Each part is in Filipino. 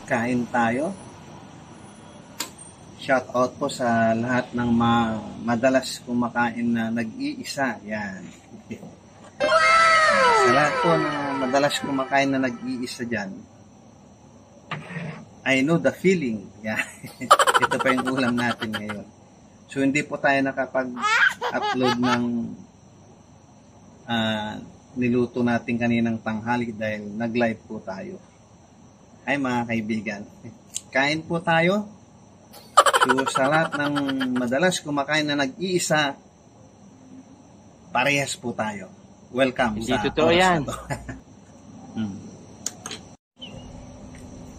Kain tayo. Shout out po sa lahat ng madalas kumakain na nag-iisa. Yan. Sa lahat po na madalas kumakain na nag-iisa dyan, I know the feeling. Yan. Ito pa yung ulam natin ngayon. So, hindi po tayo nakapag-upload ng niluto natin kaninang tanghali dahil nag-live po tayo. Ay mga kaibigan, kain po tayo. So, sa lahat ng madalas kumakain na nag-iisa, parehas po tayo. Welcome. Hindi totoo yan.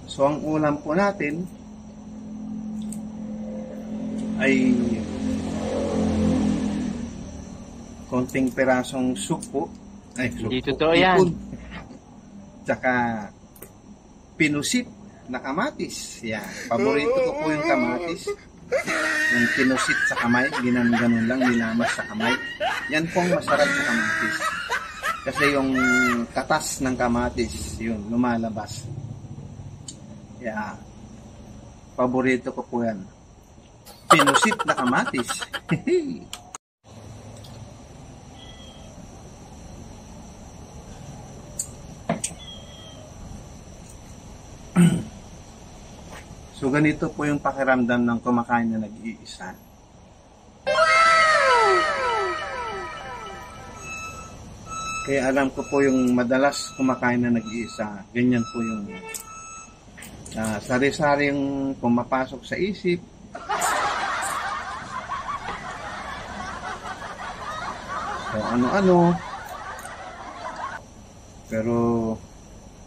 So, ang ulam po natin ay konting perasong soup po. Ay, hindi totoo yan. Tsaka pinusit na kamatis. Yan. Paborito ko po yung kamatis. Yung pinusit sa kamay. Ganun lang, nilamas sa kamay. Yan po ang masarap sa kamatis. Kasi yung katas ng kamatis, yun, lumalabas. Yeah. Paborito ko po yan. Pinusit na kamatis. So, ganito po yung pakiramdam ng kumakain na nag-iisa. Kaya alam ko po yung madalas kumakain na nag-iisa, ganyan po yung sari-saring pumapasok sa isip. So, ano-ano. Pero,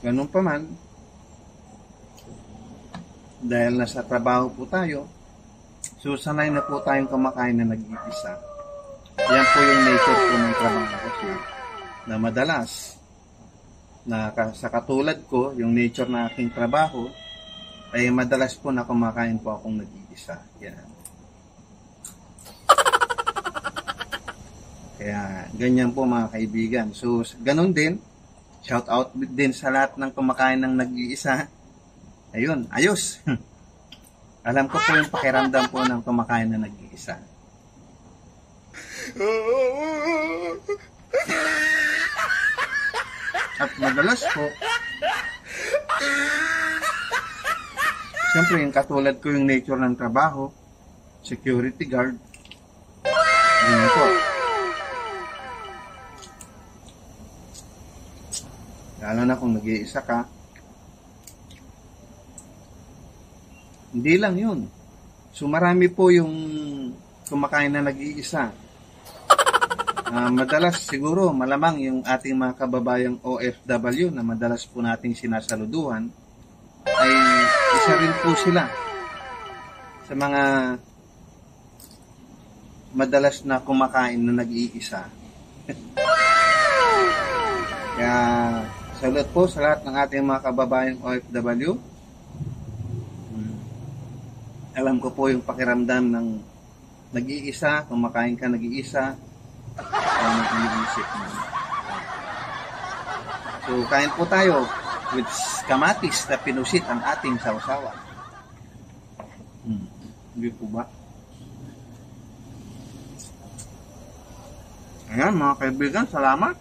ganun pa man, dahil nasa trabaho po tayo, so sanay na po tayong kumakain na nag-iisa. Yan po yung nature po ng trabaho kasi na madalas na sa katulad ko, yung nature na aking trabaho ay madalas po na kumakain po akong nag-iisa. Yan. Kaya ganyan po mga kaibigan. So ganun din, shout out din sa lahat ng kumakain ng nag-iisa. Ayun, ayos. Alam ko po yung pakiramdam po ng kumakain na nag-iisa. At madalas po, siyempre yung katulad ko yung nature ng trabaho, security guard, yun po. Lalo na kung nag-iisa ka, hindi lang yun. So marami po yung kumakain na nag-iisa. Madalas siguro malamang yung ating mga kababayang OFW na madalas po nating sinasaluduhan ay isa rin po sila sa mga madalas na kumakain na nag-iisa. Kaya salut po sa lahat ng ating mga kababayang OFW. Alam ko po yung pakiramdam ng nag-iisa, kumakain ka nag-iisa, nag-iisip mo. So, kain po tayo with kamatis na pinusit ang ating sausawan. Hindi po ba? Ayan mga kaibigan, salamat.